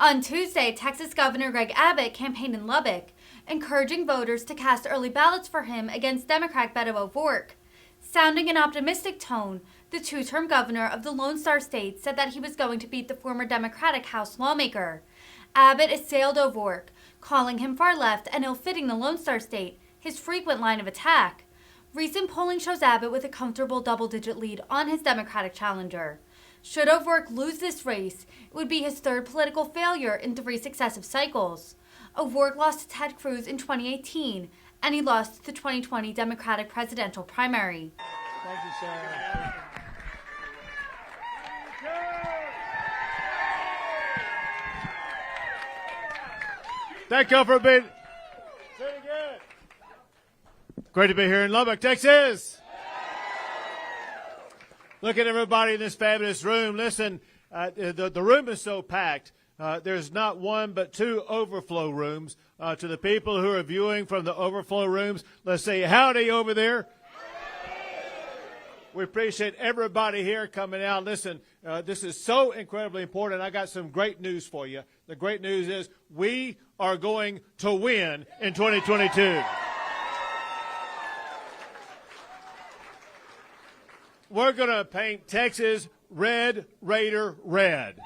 On Tuesday, Texas Governor Greg Abbott campaigned in Lubbock, encouraging voters to cast early ballots for him against Democrat Beto O'Rourke. Sounding an optimistic tone, the two-term governor of the Lone Star State said that he was going to beat the former Democratic House lawmaker. Abbott assailed O'Rourke, calling him far left and ill-fitting the Lone Star State, his frequent line of attack. Recent polling shows Abbott with a comfortable double-digit lead on his Democratic challenger. Should O'Rourke lose this race, it would be his third political failure in 3 successive cycles. O'Rourke lost to Ted Cruz in 2018, and he lost the 2020 Democratic presidential primary. Thank you, sir. Thank you for being. Say it again. Great to be here in Lubbock, Texas. Look at everybody in this fabulous room. Listen, the room is so packed. There's not one but 2 overflow rooms. To the people who are viewing from the overflow rooms, let's say howdy over there. We appreciate everybody here coming out. Listen, this is so incredibly important. I got some great news for you. The great news is we are going to win in 2022. We're going to paint Texas red, Raider red.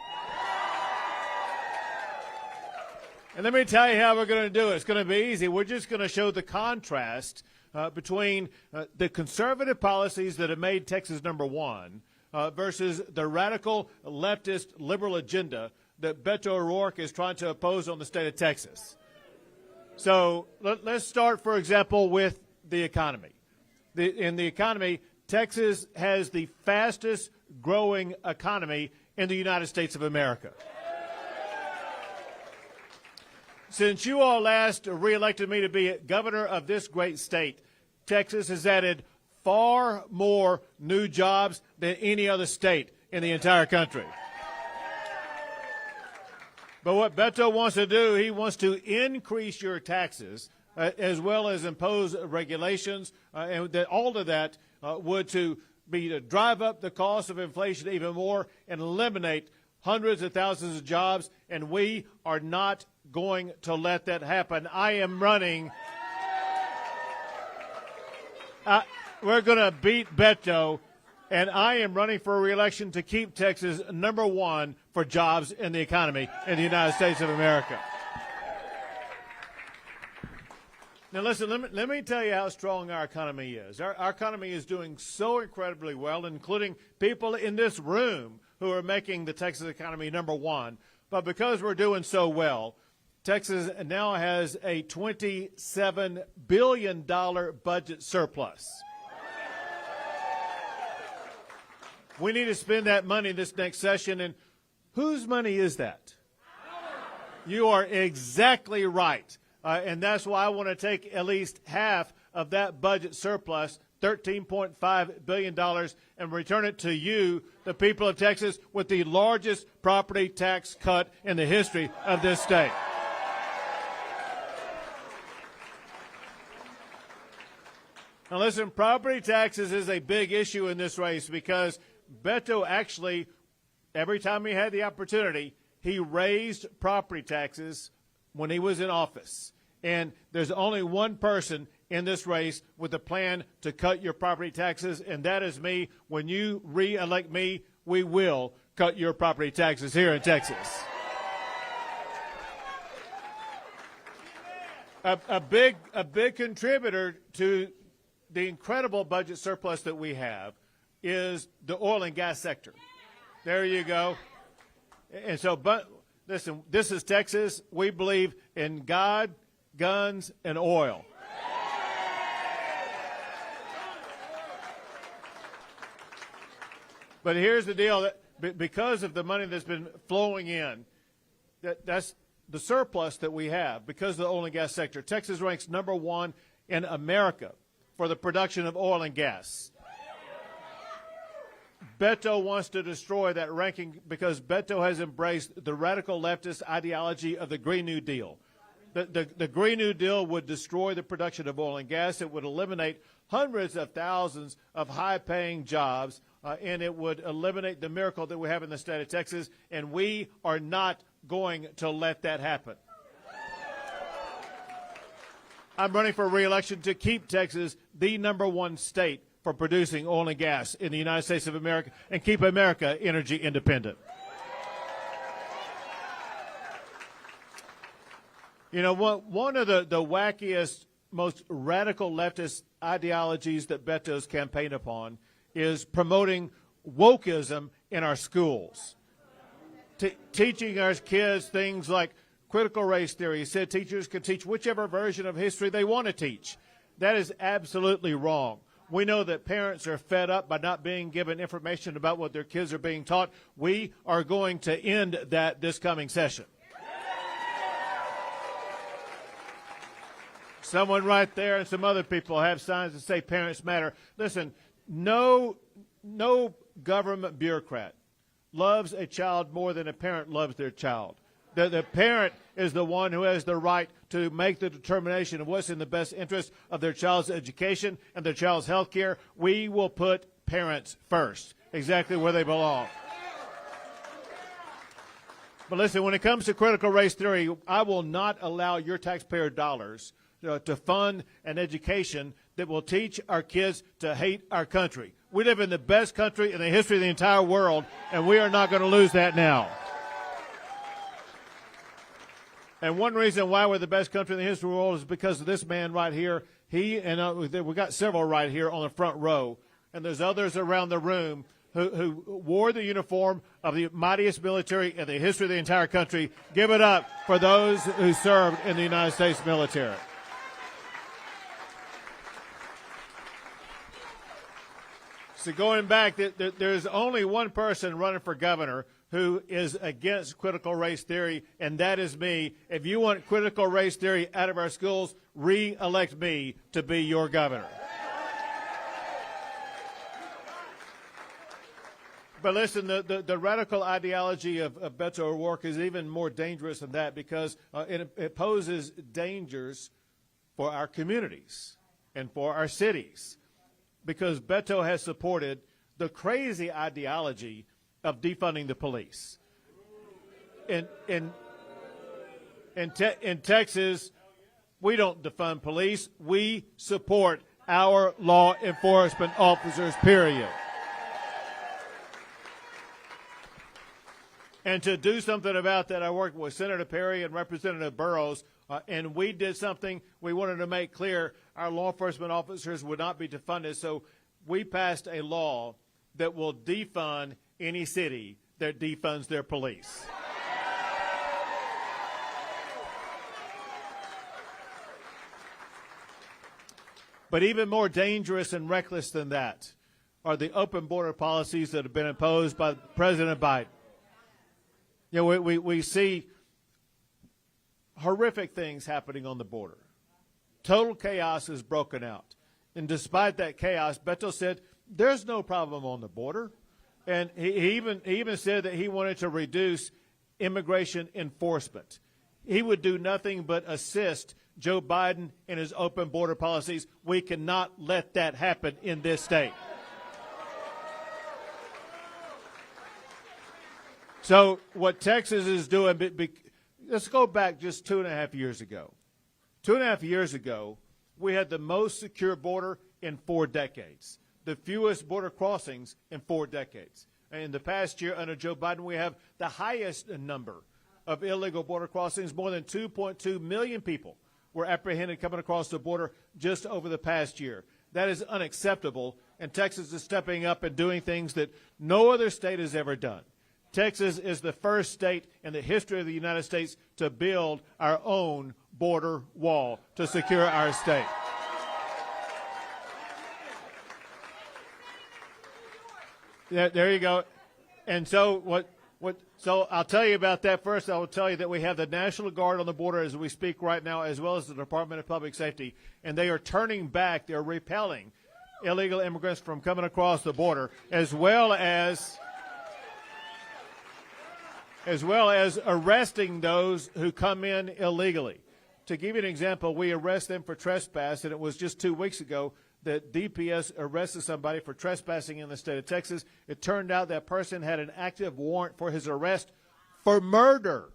And let me tell you how we're going to do it. It's going to be easy. We're just going to show the contrast between the conservative policies that have made Texas #1 versus the radical leftist liberal agenda that Beto O'Rourke is trying to oppose on the state of Texas. So let's start, for example, with the economy. In the economy, Texas has the fastest growing economy in the United States of America. Since you all last reelected me to be governor of this great state, Texas has added far more new jobs than any other state in the entire country. But what Beto wants to do, he wants to increase your taxes as well as impose regulations, and that all of that would to be to drive up the cost of inflation even more and eliminate hundreds of thousands of jobs, and we are not going to let that happen. I am running. We're going to beat Beto, and I am running for re-election to keep Texas #1 for jobs in the economy in the United States of America. Now, listen, let me tell you how strong our economy is. Our economy is doing so incredibly well, including people in this room who are making the Texas economy #1. But because we're doing so well, Texas now has a $27 billion budget surplus. We need to spend that money this next session, and whose money is that? You are exactly right. And that's why I want to take at least half of that budget surplus, $13.5 billion, and return it to you, the people of Texas, with the largest property tax cut in the history of this state. Now listen, property taxes is a big issue in this race because Beto actually, every time he had the opportunity, he raised property taxes when he was in office. And there's only one person in this race with a plan to cut your property taxes, and that is me. When you re-elect me, we will cut your property taxes here in Texas. A big contributor to the incredible budget surplus that we have is the oil and gas sector. There you go. And so, but listen, this is Texas. We believe in God, guns, and oil. But here's the deal, that because of the money that's been flowing in, that's the surplus that we have because of the oil and gas sector. Texas ranks #1 in America for the production of oil and gas. Beto wants to destroy that ranking because Beto has embraced the radical leftist ideology of the Green New Deal. The Green New Deal would destroy the production of oil and gas. It would eliminate hundreds of thousands of high-paying jobs, and it would eliminate the miracle that we have in the state of Texas, and we are not going to let that happen. I'm running for re-election to keep Texas the #1 state for producing oil and gas in the United States of America and keep America energy independent. You know, one of the wackiest, most radical leftist ideologies that Beto's campaigned upon is promoting wokeism in our schools. Teaching our kids things like critical race theory. He said teachers can teach whichever version of history they want to teach. That is absolutely wrong. We know that parents are fed up by not being given information about what their kids are being taught. We are going to end that this coming session. Someone right there and some other people have signs that say parents matter. Listen, no government bureaucrat loves a child more than a parent loves their child. The parent is the one who has the right to make the determination of what's in the best interest of their child's education and their child's health care. We will put parents first, exactly where they belong. But listen, when it comes to critical race theory, I will not allow your taxpayer dollars to fund an education that will teach our kids to hate our country. We live in the best country in the history of the entire world, and we are not going to lose that now. And one reason why we're the best country in the history of the world is because of this man right here. He and we got several right here on the front row, and there's others around the room who wore the uniform of the mightiest military in the history of the entire country. Give it up for those who served in the United States military. So going back, there's only one person running for governor who is against critical race theory, and that is me. If you want critical race theory out of our schools, re-elect me to be your governor. But listen, the radical ideology of Beto O'Rourke is even more dangerous than that because it poses dangers for our communities and for our cities. Because Beto has supported the crazy ideology of defunding the police. In Texas, we don't defund police. We support our law enforcement officers, period. And to do something about that, I worked with Senator Perry and Representative Burrows, and we did something. We wanted to make clear our law enforcement officers would not be defunded, so we passed a law that will defund any city that defunds their police. But even more dangerous and reckless than that are the open border policies that have been imposed by President Biden. You know, we see horrific things happening on the border. Total chaos is broken out. And despite that chaos, Beto said, there's no problem on the border. And he even said that he wanted to reduce immigration enforcement. He would do nothing but assist Joe Biden in his open border policies. We cannot let that happen in this state. So what Texas is doing, let's go back just 2.5 years ago. 2.5 years ago, we had the most secure border in 4 decades, the fewest border crossings in 4 decades. And in the past year, under Joe Biden, we have the highest number of illegal border crossings. More than 2.2 million people were apprehended coming across the border just over the past year. That is unacceptable, and Texas is stepping up and doing things that no other state has ever done. Texas is the first state in the history of the United States to build our own border wall to secure our state. There you go. And so so I'll tell you about that first. I will tell you that we have the National Guard on the border as we speak right now, as well as the Department of Public Safety, and they are turning back, they're repelling illegal immigrants from coming across the border, as well as arresting those who come in illegally. To give you an example, we arrest them for trespass, and it was just 2 weeks ago that DPS arrested somebody for trespassing in the state of Texas. It turned out that person had an active warrant for his arrest for murder.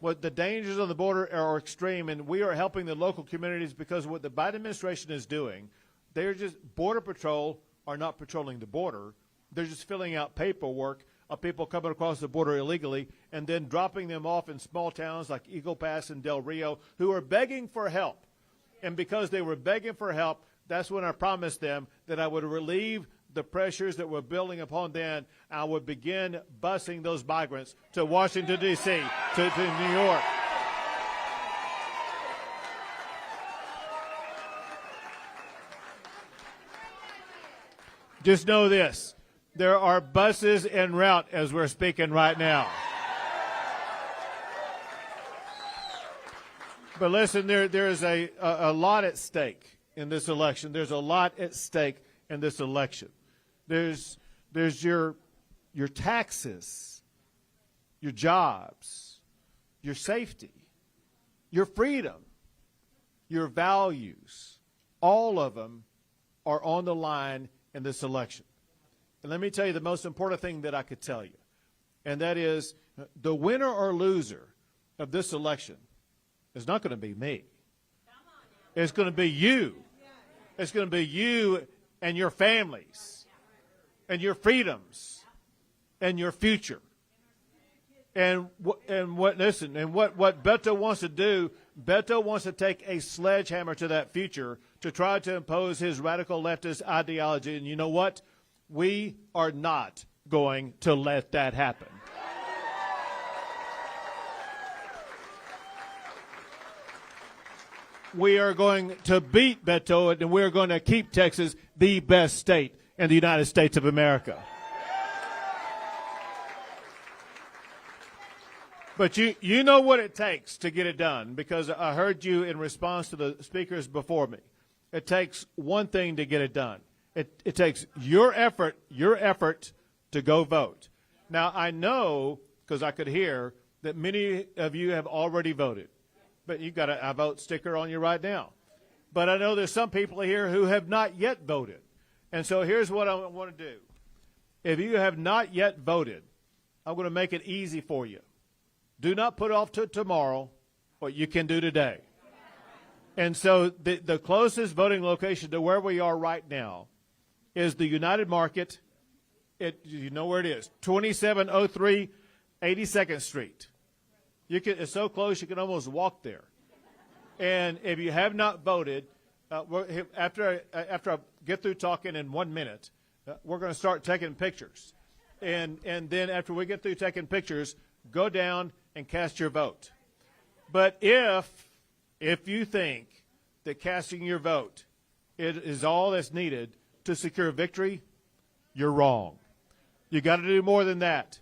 what the dangers on the border are extreme, and we are helping the local communities because of what the Biden administration is doing. They're just, Border Patrol are not patrolling the border. They're just filling out paperwork of people coming across the border illegally and then dropping them off in small towns like Eagle Pass and Del Rio who are begging for help. And because they were begging for help, that's when I promised them that I would relieve the pressures that were building upon them. I would begin busing those migrants to Washington, D.C., to New York. Just know this. There are buses en route as we're speaking right now. But listen, there is a lot at stake in this election. There's a lot at stake in this election. There's your taxes, your jobs, your safety, your freedom, your values. All of them are on the line in this election. And let me tell you the most important thing that I could tell you, and that is the winner or loser of this election is not going to be me. It's going to be you. It's going to be you and your families and your freedoms and your future. And what Beto wants to do, Beto wants to take a sledgehammer to that future to try to impose his radical leftist ideology. And you know what? We are not going to let that happen. We are going to beat Beto, and we're going to keep Texas the best state in the United States of America. But you know what it takes to get it done, because I heard you in response to the speakers before me. It takes one thing to get it done. It takes your effort to go vote. Now, I know, because I could hear, that many of you have already voted. But you've got a vote sticker on you right now. But I know there's some people here who have not yet voted. And so here's what I want to do. If you have not yet voted, I'm going to make it easy for you. Do not put off to tomorrow what you can do today. And so the closest voting location to where we are right now is the United Market. You know where it is, 2703 82nd Street. It's so close you can almost walk there. And if you have not voted, after I get through talking in 1 minute, we're going to start taking pictures. And then after we get through taking pictures, go down and cast your vote. But if you think that casting your vote is all that's needed to secure victory, you're wrong. You got to do more than that.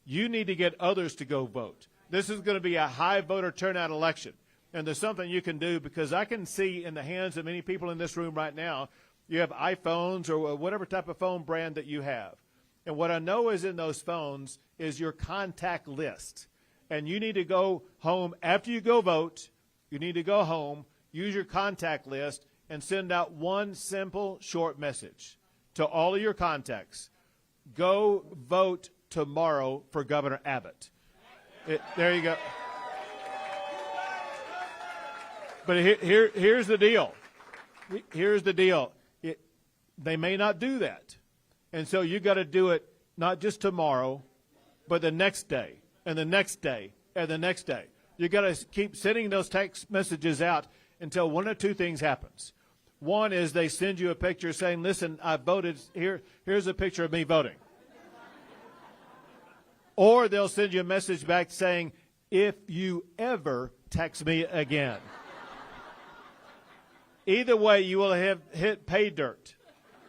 You need to get others to go vote. This is going to be a high voter turnout election. And there's something you can do, because I can see in the hands of many people in this room right now, you have iPhones or whatever type of phone brand that you have. And what I know is in those phones is your contact list. And you need to go home after you go vote. You need to go home, use your contact list, and send out one simple, short message to all of your contacts. Go vote tomorrow for Governor Abbott. There you go. But here's the deal. Here's the deal. They may not do that. And so you got to do it not just tomorrow, but the next day, and the next day, and the next day. You got to keep sending those text messages out until one of two things happens. One is they send you a picture saying, listen, I voted. Here's a picture of me voting. Or they'll send you a message back saying, if you ever text me again. Either way, you will have hit pay dirt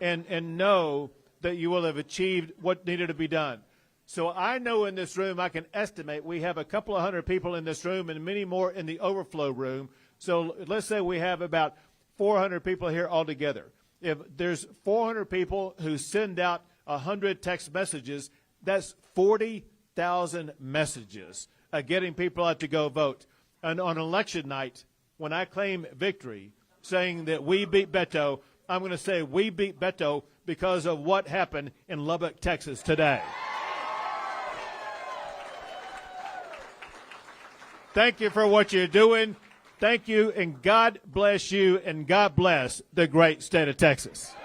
and know that you will have achieved what needed to be done. So I know in this room, I can estimate we have a couple of hundred people in this room and many more in the overflow room. So let's say we have about 400 people here altogether. If there's 400 people who send out 100 text messages, that's 40,000 messages getting people out to go vote. And on election night, when I claim victory, saying that we beat Beto, I'm going to say we beat Beto because of what happened in Lubbock, Texas today. Thank you for what you're doing. Thank you, and God bless you, and God bless the great state of Texas.